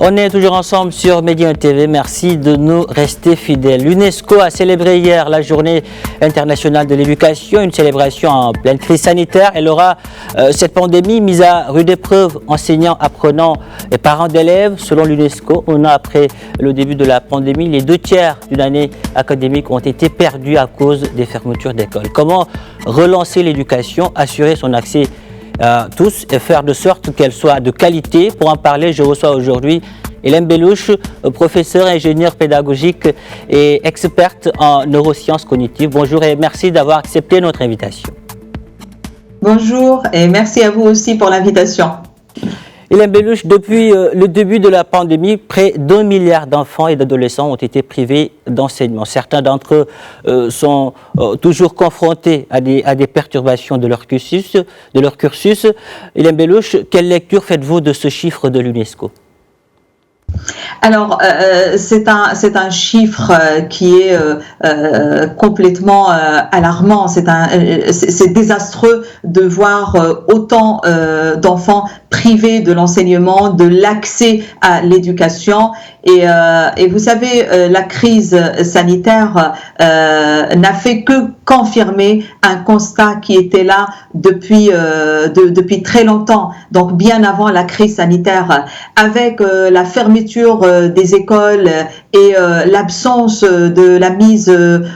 On est toujours ensemble sur Média TV. Merci de nous rester fidèles. L'UNESCO a célébré hier la journée internationale de l'éducation, une célébration en pleine crise sanitaire. Elle aura cette pandémie mise à rude épreuve enseignants, apprenants et parents d'élèves. Selon l'UNESCO, un an après le début de la pandémie, les 2/3 d'une année académique ont été perdus à cause des fermetures d'écoles. Comment relancer l'éducation, assurer son accès tous et faire de sorte qu'elle soit de qualité? Pour en parler, je reçois aujourd'hui Hélène Bellouche, professeure, ingénieure pédagogique et experte en neurosciences cognitives. Bonjour et merci d'avoir accepté notre invitation. Bonjour et merci à vous aussi pour l'invitation. Hélène Bellouche, depuis le début de la pandémie, près d'1 milliard d'enfants et d'adolescents ont été privés d'enseignement. Certains d'entre eux sont toujours confrontés à des perturbations de leur cursus. Hélène Bellouche, quelle lecture faites-vous de ce chiffre de l'UNESCO ? Alors, c'est un chiffre qui est complètement alarmant. C'est désastreux de voir autant d'enfants privés de l'enseignement, de l'accès à l'éducation. Et vous savez, la crise sanitaire n'a fait que confirmer un constat qui était là depuis très longtemps, donc bien avant la crise sanitaire, avec la fermeture des écoles et l'absence de la mise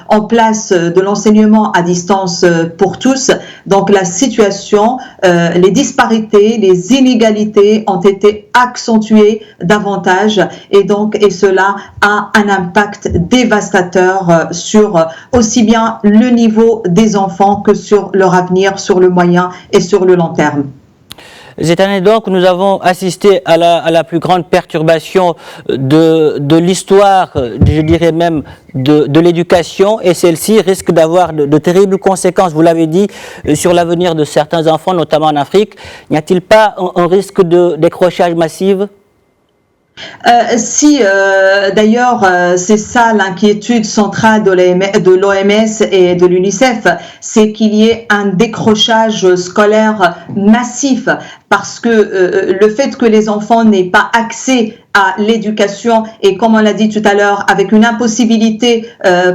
en place de l'enseignement à distance pour tous. Donc la situation, les disparités, les inégalités ont été accentuées davantage et cela a un impact dévastateur sur aussi bien le niveau des enfants que sur leur avenir, sur le moyen et sur le long terme. Cette année donc, nous avons assisté à la plus grande perturbation de l'histoire, je dirais même de l'éducation, et celle-ci risque d'avoir de terribles conséquences, vous l'avez dit, sur l'avenir de certains enfants, notamment en Afrique. N'y a-t-il pas un risque de décrochage massif ? D'ailleurs, c'est ça l'inquiétude centrale de l'OMS et de l'UNICEF, c'est qu'il y ait un décrochage scolaire massif, parce que le fait que les enfants n'aient pas accès à l'éducation et, comme on l'a dit tout à l'heure, avec une impossibilité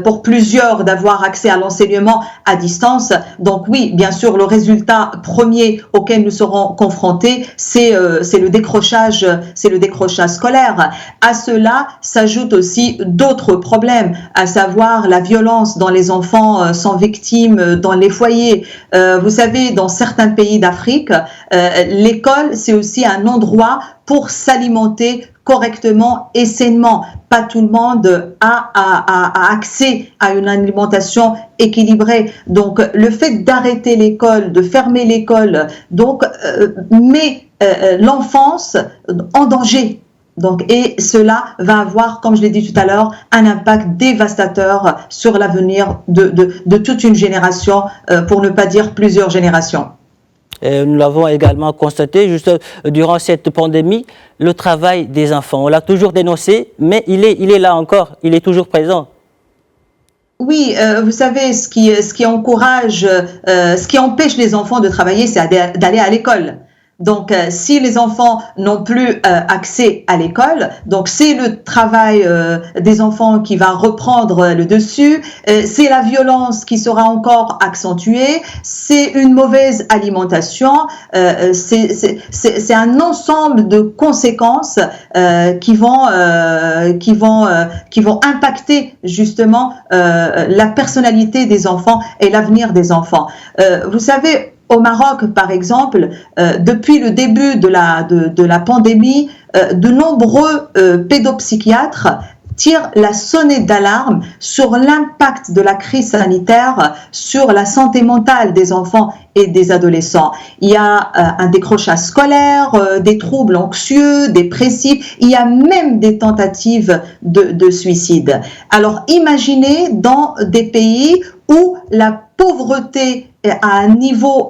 pour plusieurs d'avoir accès à l'enseignement à distance. Donc oui, bien sûr, le résultat premier auquel nous serons confrontés, c'est le décrochage scolaire. À cela s'ajoutent aussi d'autres problèmes, à savoir la violence dont les enfants sont victimes dans les foyers. Vous savez, dans certains pays d'Afrique, l'école, c'est aussi un endroit pour s'alimenter correctement et sainement. Pas tout le monde a accès à une alimentation équilibrée. Donc, le fait d'arrêter l'école, de fermer l'école, donc met l'enfance en danger. Donc, et cela va avoir, comme je l'ai dit tout à l'heure, un impact dévastateur sur l'avenir de toute une génération, pour ne pas dire plusieurs générations. Nous l'avons également constaté juste durant cette pandémie, le travail des enfants. On l'a toujours dénoncé, mais il est là encore, il est toujours présent. Oui, vous savez, ce qui encourage, ce qui empêche les enfants de travailler, c'est d'aller à l'école. Donc, si les enfants n'ont plus accès à l'école, donc c'est le travail des enfants qui va reprendre le dessus, c'est la violence qui sera encore accentuée, c'est une mauvaise alimentation, c'est un ensemble de conséquences qui vont impacter justement la personnalité des enfants et l'avenir des enfants. Vous savez, au Maroc, par exemple, depuis le début de la pandémie, de nombreux pédopsychiatres tirent la sonnette d'alarme sur l'impact de la crise sanitaire sur la santé mentale des enfants et des adolescents. Il y a un décrochage scolaire, des troubles anxieux, dépressifs, il y a même des tentatives de suicide. Alors imaginez dans des pays où la pauvreté à un niveau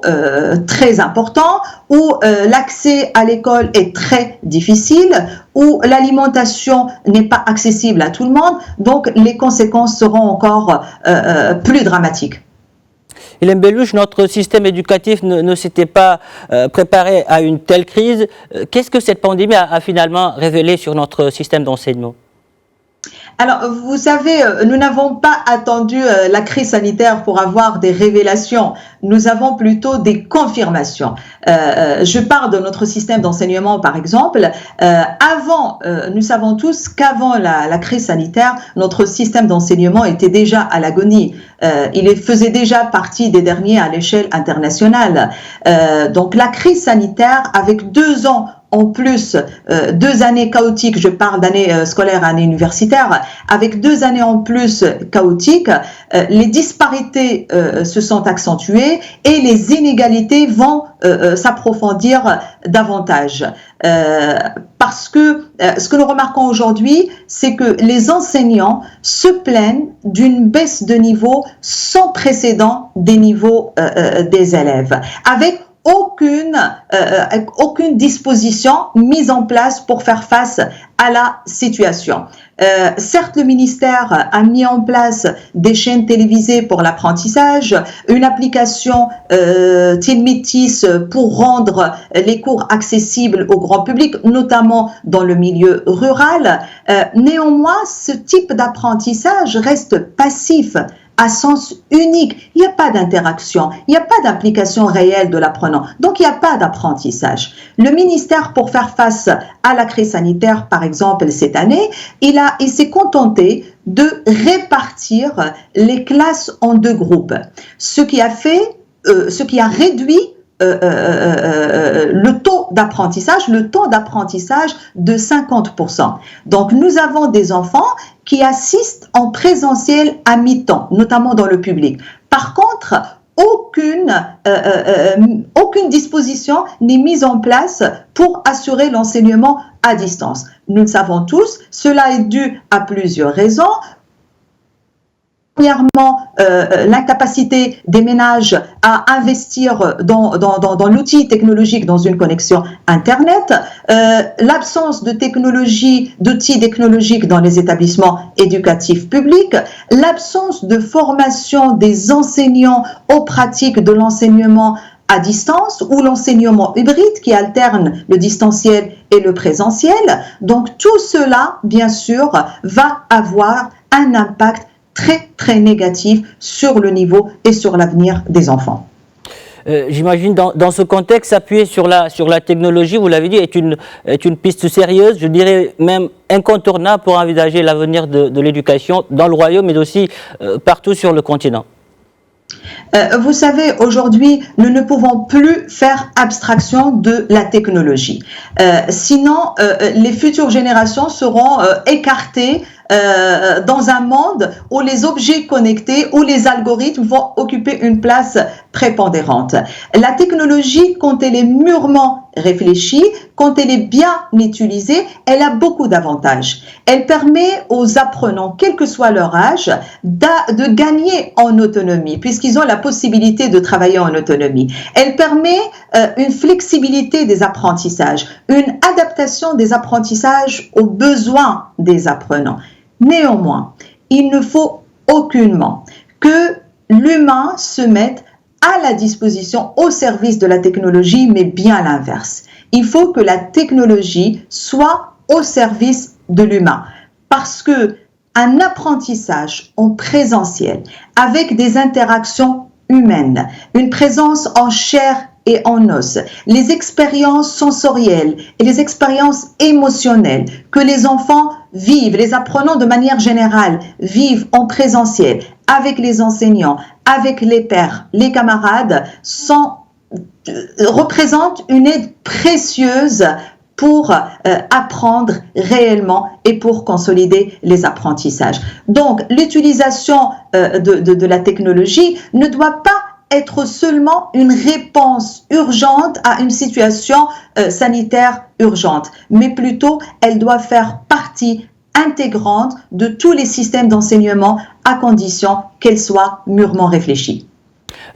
très important, où l'accès à l'école est très difficile, où l'alimentation n'est pas accessible à tout le monde, donc les conséquences seront encore plus dramatiques. Hélène Bellouche, notre système éducatif ne s'était pas préparé à une telle crise. Qu'est-ce que cette pandémie a finalement révélé sur notre système d'enseignement? Alors, vous savez, nous n'avons pas attendu la crise sanitaire pour avoir des révélations. Nous avons plutôt des confirmations. Je parle de notre système d'enseignement, par exemple. Nous savons tous qu'avant la crise sanitaire, notre système d'enseignement était déjà à l'agonie. Il faisait déjà partie des derniers à l'échelle internationale. Donc, la crise sanitaire, avec 2 ans en plus, 2 années chaotiques, je parle d'année scolaire, année universitaire, avec 2 années en plus chaotiques, les disparités se sont accentuées et les inégalités vont s'approfondir davantage. Parce que ce que nous remarquons aujourd'hui, c'est que les enseignants se plaignent d'une baisse de niveau sans précédent des niveaux des élèves, avec aucune disposition mise en place pour faire face à la situation. Certes, le ministère a mis en place des chaînes télévisées pour l'apprentissage, une application TeenMetis pour rendre les cours accessibles au grand public, notamment dans le milieu rural. Néanmoins, ce type d'apprentissage reste passif, à sens unique. Il n'y a pas d'interaction, il n'y a pas d'implication réelle de l'apprenant. Donc, il n'y a pas d'apprentissage. Le ministère, pour faire face à la crise sanitaire, par exemple, cette année, il s'est contenté de répartir les classes en 2 groupes. Ce qui a réduit le taux d'apprentissage de 50%. Donc, nous avons des enfants qui assistent en présentiel à mi-temps, notamment dans le public. Par contre, aucune disposition n'est mise en place pour assurer l'enseignement à distance. Nous le savons tous, cela est dû à plusieurs raisons. Premièrement, l'incapacité des ménages à investir dans l'outil technologique, dans une connexion Internet, l'absence d'outils technologiques dans les établissements éducatifs publics, l'absence de formation des enseignants aux pratiques de l'enseignement à distance ou l'enseignement hybride qui alterne le distanciel et le présentiel. Donc tout cela, bien sûr, va avoir un impact très négatif sur le niveau et sur l'avenir des enfants. J'imagine dans ce contexte, s'appuyer sur la technologie, vous l'avez dit, est une piste sérieuse, je dirais même incontournable pour envisager l'avenir de l'éducation dans le royaume, mais aussi partout sur le continent. Vous savez, aujourd'hui, nous ne pouvons plus faire abstraction de la technologie. Sinon, les futures générations seront écartées dans un monde où les objets connectés, où les algorithmes vont occuper une place prépondérante. La technologie, quand elle est mûrement réfléchie, quand elle est bien utilisée, elle a beaucoup d'avantages. Elle permet aux apprenants, quel que soit leur âge, de gagner en autonomie, puisqu'ils ont la possibilité de travailler en autonomie. Elle permet une flexibilité des apprentissages, une adaptation des apprentissages aux besoins des apprenants. Néanmoins, il ne faut aucunement que l'humain se mette à la disposition au service de la technologie, mais bien l'inverse. Il faut que la technologie soit au service de l'humain, parce que un apprentissage en présentiel avec des interactions humaines, une présence en chair et en os, les expériences sensorielles et les expériences émotionnelles que les enfants vivent, les apprenants de manière générale vivent en présentiel avec les enseignants, avec les pairs, les camarades, représentent une aide précieuse pour apprendre réellement et pour consolider les apprentissages. Donc, l'utilisation de la technologie ne doit pas être seulement une réponse urgente à une situation sanitaire urgente, mais plutôt elle doit faire partie intégrante de tous les systèmes d'enseignement à condition qu'elle soit mûrement réfléchie.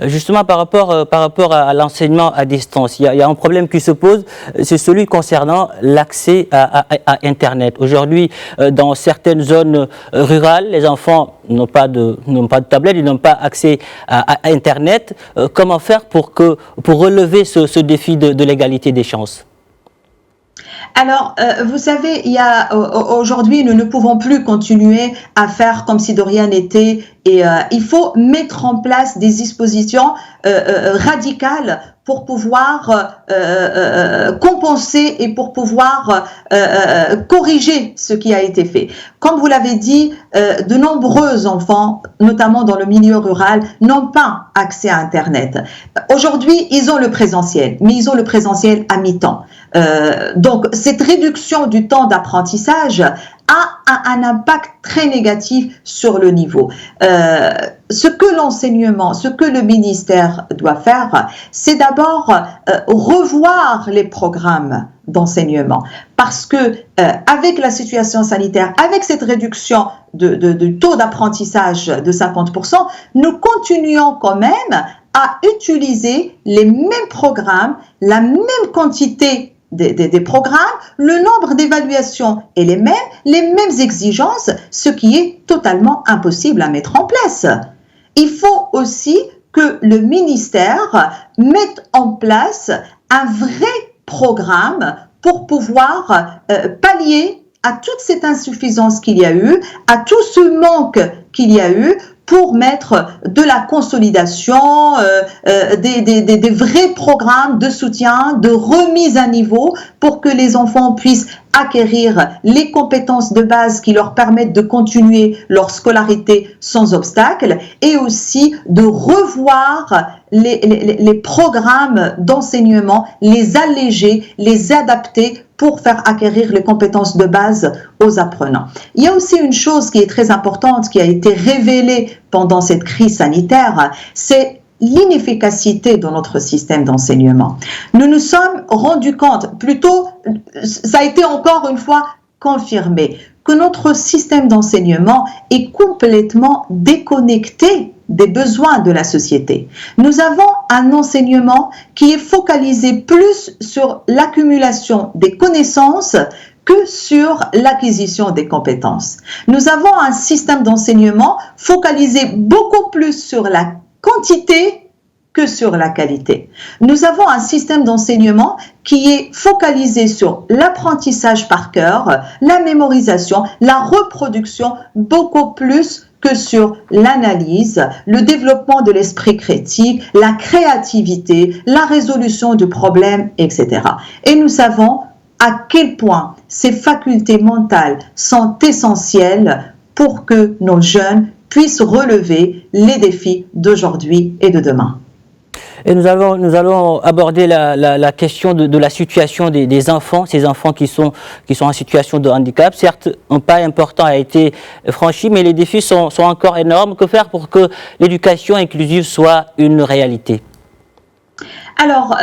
Justement, par rapport à l'enseignement à distance, il y a un problème qui se pose, c'est celui concernant l'accès à Internet. Aujourd'hui, dans certaines zones rurales, les enfants n'ont pas de tablette, ils n'ont pas accès à Internet. Comment faire pour relever ce défi de l'égalité des chances? Alors, vous savez, aujourd'hui, nous ne pouvons plus continuer à faire comme si de rien n'était et il faut mettre en place des dispositions radicales pour pouvoir compenser et pour pouvoir corriger ce qui a été fait. Comme vous l'avez dit, de nombreux enfants, notamment dans le milieu rural, n'ont pas accès à Internet. Aujourd'hui, ils ont le présentiel, mais ils ont le présentiel à mi-temps. Donc, cette réduction du temps d'apprentissage a un impact très négatif sur le niveau. Ce que l'enseignement, ce que le ministère doit faire, c'est d'abord revoir les programmes d'enseignement, parce que avec la situation sanitaire, avec cette réduction du taux d'apprentissage de 50%, nous continuons quand même à utiliser les mêmes programmes, la même quantité des programmes, le nombre d'évaluations est les mêmes exigences, ce qui est totalement impossible à mettre en place. Il faut aussi que le ministère mette en place un vrai programme pour pouvoir pallier à toute cette insuffisance qu'il y a eu, à tout ce manque qu'il y a eu, pour mettre de la consolidation, des vrais programmes de soutien, de remise à niveau pour que les enfants puissent acquérir les compétences de base qui leur permettent de continuer leur scolarité sans obstacle et aussi de revoir les programmes d'enseignement, les alléger, les adapter pour faire acquérir les compétences de base aux apprenants. Il y a aussi une chose qui est très importante, qui a été révélée pendant cette crise sanitaire, c'est l'inefficacité de notre système d'enseignement. Nous nous sommes rendus compte, plutôt, ça a été encore une fois confirmé, que notre système d'enseignement est complètement déconnecté des besoins de la société. Nous avons un enseignement qui est focalisé plus sur l'accumulation des connaissances que sur l'acquisition des compétences. Nous avons un système d'enseignement focalisé beaucoup plus sur la quantité que sur la qualité. Nous avons un système d'enseignement qui est focalisé sur l'apprentissage par cœur, la mémorisation, la reproduction, beaucoup plus que sur l'analyse, le développement de l'esprit critique, la créativité, la résolution de problèmes, etc. Et nous savons à quel point ces facultés mentales sont essentielles pour que nos jeunes puissent relever les défis d'aujourd'hui et de demain. Et nous allons aborder la question de la situation des enfants, ces enfants qui sont en situation de handicap. Certes, un pas important a été franchi, mais les défis sont encore énormes. Que faire pour que l'éducation inclusive soit une réalité? Alors,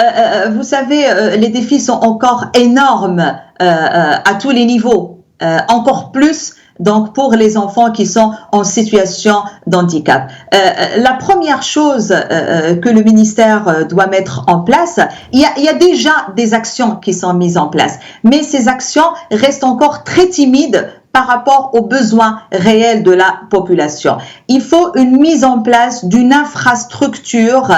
vous savez, les défis sont encore énormes à tous les niveaux, encore plus donc pour les enfants qui sont en situation d'handicap. La première chose que le ministère doit mettre en place, il y a déjà des actions qui sont mises en place, mais ces actions restent encore très timides par rapport aux besoins réels de la population. Il faut une mise en place d'une infrastructure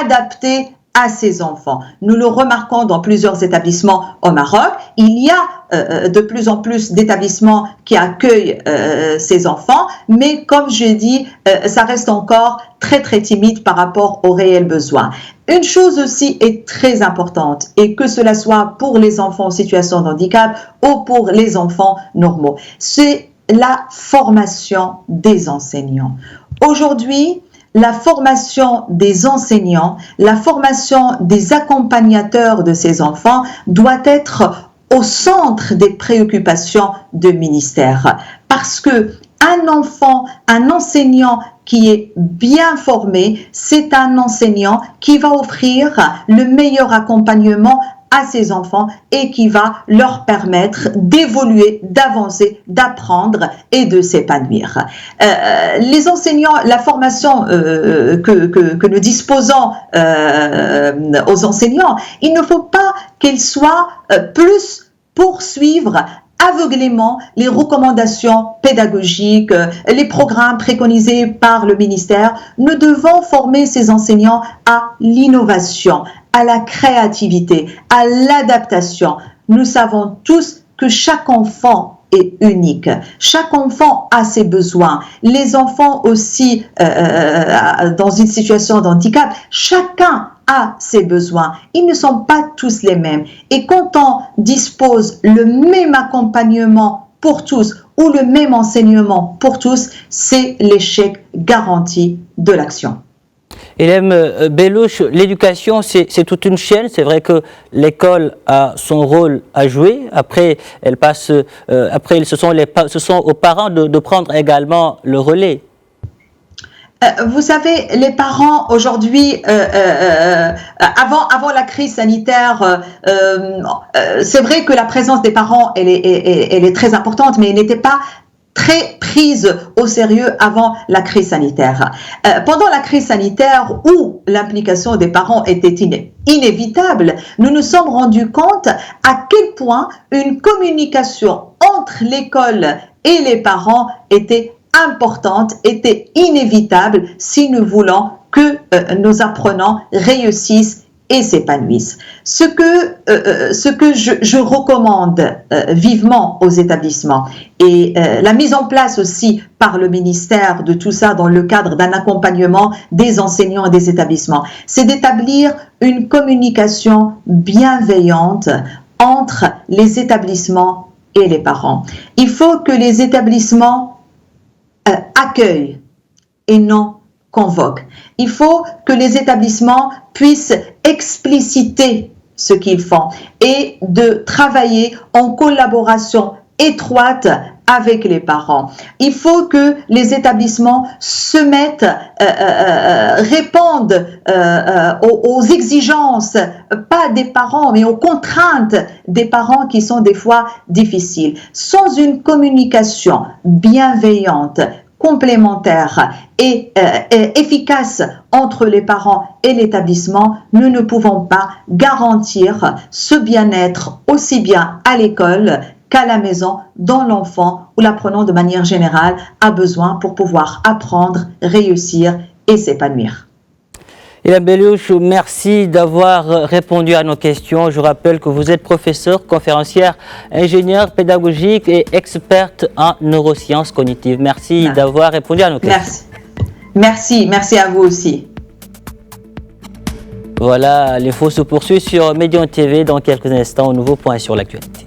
adaptée à ces enfants. Nous le remarquons dans plusieurs établissements au Maroc. Il y a de plus en plus d'établissements qui accueillent ces enfants, mais comme je dis, ça reste encore très très timide par rapport aux réels besoins. Une chose aussi est très importante, et que cela soit pour les enfants en situation de handicap ou pour les enfants normaux, c'est la formation des enseignants. Aujourd'hui, la formation des enseignants, la formation des accompagnateurs de ces enfants doit être au centre des préoccupations du ministère. Parce que un enfant, un enseignant qui est bien formé, c'est un enseignant qui va offrir le meilleur accompagnement à ces enfants et qui va leur permettre d'évoluer, d'avancer, d'apprendre et de s'épanouir. Les enseignants, la formation que nous disposons aux enseignants, il ne faut pas qu'elle soit plus poursuivre aveuglément les recommandations pédagogiques, les programmes préconisés par le ministère. Nous devons former ces enseignants à l'innovation, à la créativité, à l'adaptation. Nous savons tous que chaque enfant est unique. Chaque enfant a ses besoins. Les enfants aussi, dans une situation de handicap, chacun a ses besoins. Ils ne sont pas tous les mêmes. Et quand on dispose le même accompagnement pour tous ou le même enseignement pour tous, c'est l'échec garanti de l'action. Ilem Bellouche, l'éducation, c'est toute une chaîne. C'est vrai que l'école a son rôle à jouer. Après, ce sont aux parents de prendre également le relais. Vous savez, les parents aujourd'hui, avant la crise sanitaire, c'est vrai que la présence des parents, elle est très importante, mais elle n'était pas très prise au sérieux avant la crise sanitaire. Pendant la crise sanitaire, où l'implication des parents était inévitable, nous nous sommes rendus compte à quel point une communication entre l'école et les parents était importante, était inévitable si nous voulons que nos apprenants réussissent et s'épanouissent. Ce que je recommande vivement aux établissements et la mise en place aussi par le ministère de tout ça dans le cadre d'un accompagnement des enseignants et des établissements, c'est d'établir une communication bienveillante entre les établissements et les parents. Il faut que les établissements accueillent et non convoquent. Il faut que les établissements puissent expliciter ce qu'ils font et de travailler en collaboration étroite avec les parents. Il faut que les établissements se mettent, répondent aux exigences, pas des parents, mais aux contraintes des parents qui sont des fois difficiles. Sans une communication bienveillante, complémentaire et efficace entre les parents et l'établissement, nous ne pouvons pas garantir ce bien-être aussi bien à l'école qu'à la maison, dont l'enfant ou l'apprenant de manière générale a besoin pour pouvoir apprendre, réussir et s'épanouir. Ilem Bellouche, merci d'avoir répondu à nos questions. Je rappelle que vous êtes professeur, conférencière, ingénieure pédagogique et experte en neurosciences cognitives. Merci d'avoir répondu à nos questions. Merci à vous aussi. Voilà, l'info se poursuit sur Médian TV. Dans quelques instants, un nouveau point sur l'actualité.